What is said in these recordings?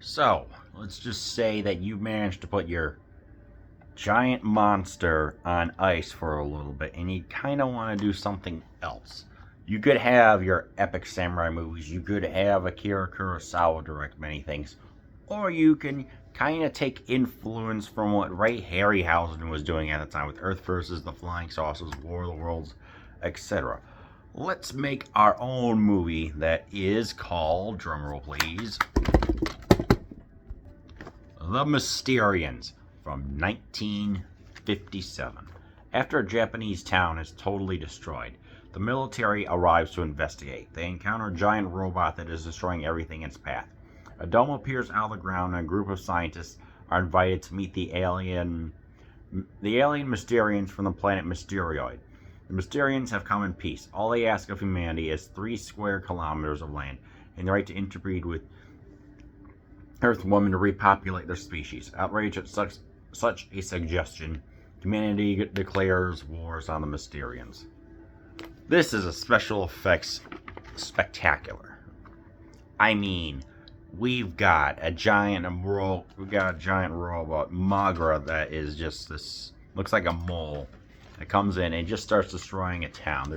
So, let's just say that you managed to put your giant monster on ice for a little bit and you kind of want to do something else. You could have your epic samurai movies, you could have Akira Kurosawa direct many things, or you can kind of take influence from what Ray Harryhausen was doing at the time with Earth versus the Flying Saucers, War of the Worlds, etc. Let's make our own movie that is called, drumroll please, The Mysterians from 1957. After a Japanese town is totally destroyed, the military arrives to investigate. They encounter a giant robot that is destroying everything in its path. A dome appears out of the ground and a group of scientists are invited to meet the alien Mysterians from the planet Mysterioid. The Mysterians have come in peace. All they ask of humanity is 3 square kilometers of land and the right to interbreed with Earth women to repopulate their species. Outraged at such a suggestion, humanity declares wars on the Mysterians. This is a special effects spectacular. I mean, we've got a giant robot, Magra, that is just this, looks like a mole. It comes in and just starts destroying a town.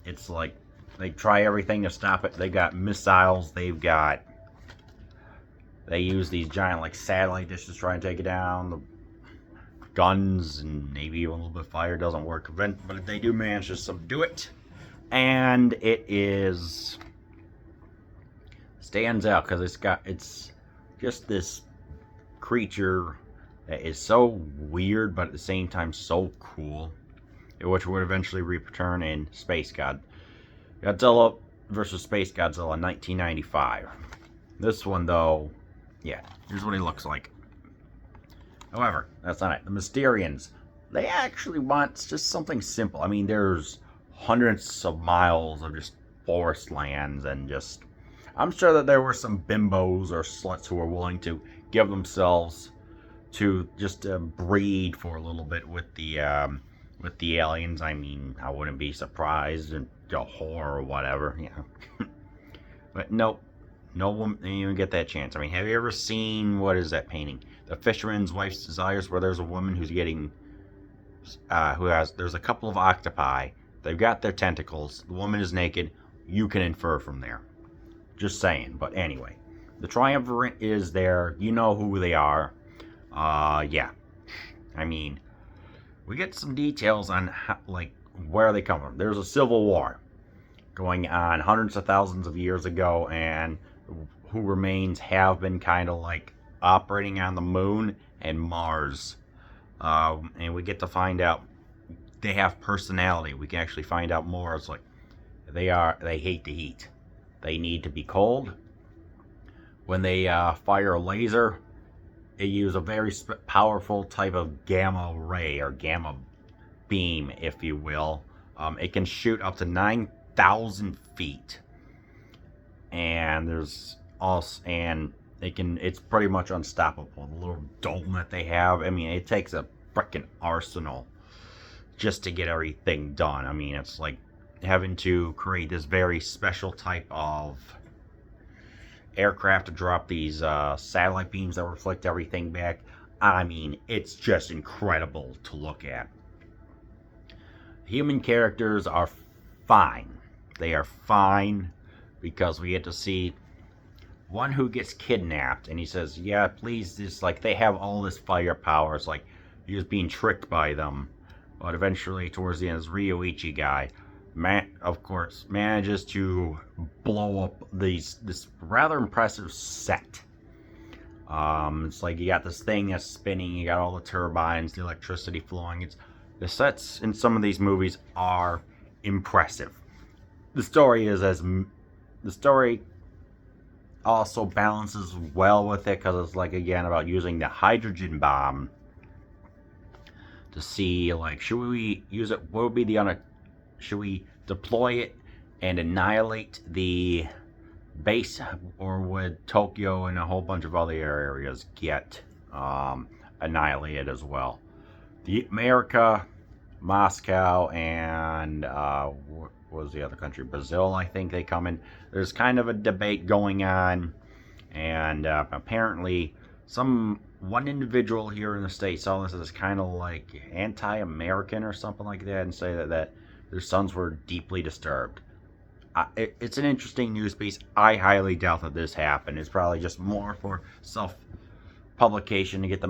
It's like they try everything to stop it. They've got missiles, they use these giant like satellite dishes to try and take it down. The guns and maybe even a little bit of fire doesn't work, but they do manage to subdue it. And it stands out because it's just this creature that is so weird but at the same time so cool, which would eventually return in Godzilla versus Space Godzilla in 1995. This one though, yeah, here's what he looks like. However, that's not it. The Mysterians, they actually want just something simple. I mean, there's hundreds of miles of just forest lands and just, I'm sure that there were some bimbos or sluts who were willing to give themselves to just breed for a little bit with the aliens. I mean, I wouldn't be surprised, and a whore or whatever, you know. But nope. No one didn't even get that chance. I mean, have you ever seen, what is that painting? The Fisherman's Wife's Desires, where there's a woman who's getting, there's a couple of octopi. They've got their tentacles. The woman is naked. You can infer from there. Just saying. But anyway, the Triumvirate is there. You know who they are. Yeah. I mean, we get some details on how, like, where they come from. There's a civil war going on hundreds of thousands of years ago, and who remains have been kind of like operating on the moon and Mars. And we get to find out they have personality. We can actually find out more. It's like they hate the heat. They need to be cold. When they fire a laser, they use a very powerful type of gamma ray or gamma beam, if you will. It can shoot up to 9,000 feet. And it's pretty much unstoppable. The little dome that they have, I mean, it takes a freaking arsenal just to get everything done. I mean, it's like having to create this very special type of aircraft to drop these satellite beams that reflect everything back. I mean, it's just incredible to look at. Human characters are fine. They are fine because we get to see one who gets kidnapped, and he says, yeah, please, just like, they have all this firepower. It's like you're just being tricked by them. But eventually, towards the end, this Ryoichi guy, of course, manages to blow up this rather impressive set. It's like you got this thing that's spinning, you got all the turbines, the electricity flowing. The sets in some of these movies are impressive. The story also balances well with it, because it's like, again, about using the hydrogen bomb to see, like, should we use it? What would be should we deploy it and annihilate the base, or would Tokyo and a whole bunch of other areas get annihilated as well? America, Moscow, and what was the other country? Brazil, I think they come in. There's kind of a debate going on And apparently, one individual here in the States saw this as kind of like anti-American or something like that, and say that their sons were deeply disturbed. It's an interesting news piece. I highly doubt that this happened. It's probably just more for self-publication to get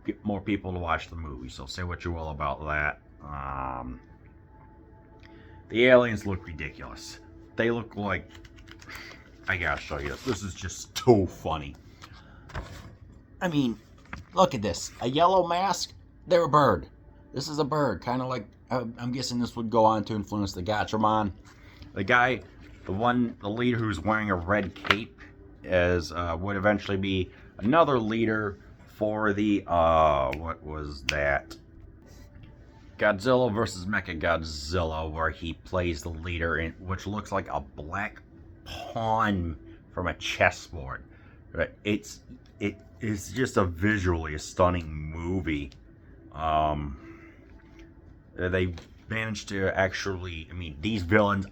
get more people to watch the movie. So say what you will about that. The aliens look ridiculous. They look like... I gotta show you this. This is just so funny. I mean, look at this. A yellow mask? They're a bird. This is a bird. Kind of like... I'm guessing this would go on to influence the Gatchaman. The leader who's wearing a red cape would eventually be another leader for the, what was that? Godzilla vs. Mechagodzilla, where he plays the leader, which looks like a black pawn from a chessboard. It is just visually a stunning movie. They managed to actually, I mean, these villains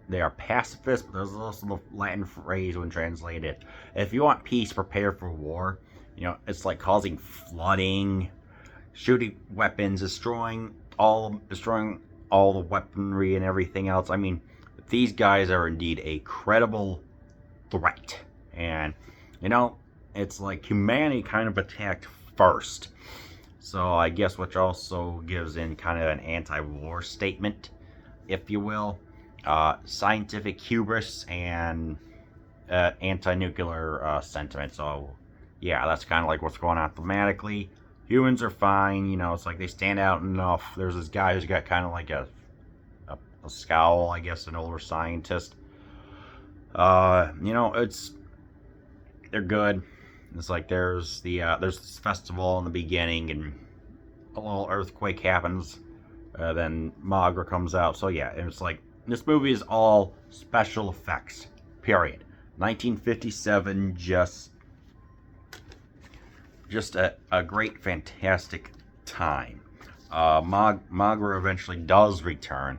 they are pacifists, but there's also the Latin phrase when translated. If you want peace, prepare for war. You know, it's like causing flooding, shooting weapons, destroying all the weaponry and everything else. I mean, these guys are indeed a credible threat. And, you know, it's like humanity kind of attacked first. So I guess which also gives in kind of an anti-war statement, if you will. Scientific hubris and anti-nuclear sentiment. So yeah, that's kind of like what's going on thematically. Humans are fine, you know, it's like they stand out enough. There's this guy who's got kind of like a scowl, I guess, an older scientist. You know, they're good. It's like there's this festival in the beginning, and a little earthquake happens. Then Magra comes out. So yeah, it's like this movie is all special effects. Period. 1957, just a great, fantastic time. Magra eventually does return.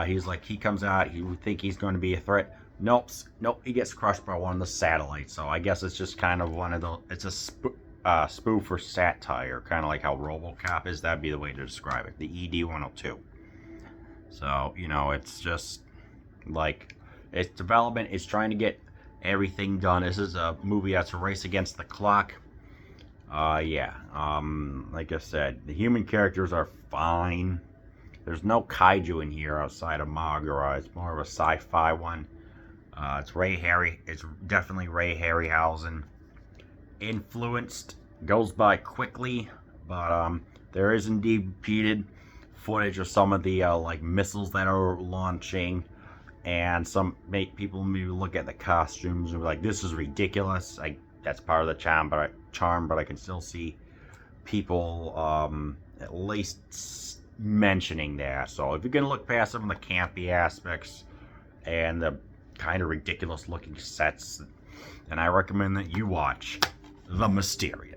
He comes out. He would think he's going to be a threat. Nope. He gets crushed by one of the satellites. So I guess it's just kind of one of the. It's a spoof or satire, kind of like how RoboCop is. That'd be the way to describe it. The ED-102. So you know, it's just like its development is trying to get everything done. This is a movie that's a race against the clock. Yeah. Like I said, the human characters are fine. There's no kaiju in here outside of Magra. It's more of a sci-fi one. It's definitely Ray Harryhausen influenced. Goes by quickly, but there is indeed repeated footage of some of the like missiles that are launching, and people maybe look at the costumes and be like, "This is ridiculous." That's part of the charm, but I can still see people at least mentioning that. So if you're gonna look past some of the campy aspects and the kind of ridiculous looking sets, then I recommend that you watch The Mysterians.